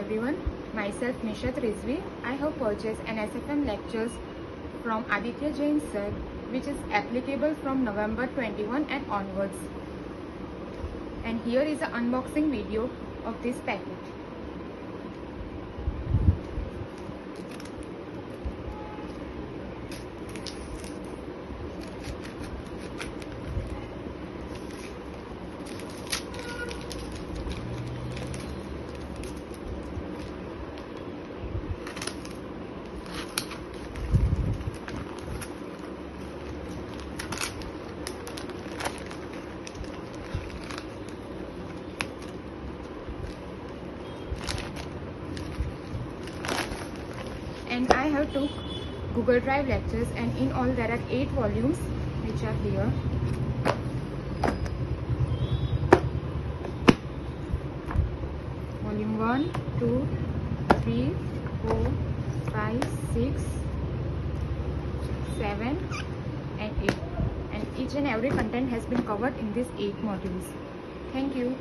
everyone, myself Nishat Rizvi. I have purchased an SFM lectures from Aaditya Jain sir, which is applicable from November 21 and onwards. And here is an unboxing video of this packet. And I have took Google Drive lectures, and in all there are 8 volumes which are here. Volume 1, 2, 3, 4, 5, 6, 7 and 8. And each and every content has been covered in these 8 modules. Thank you.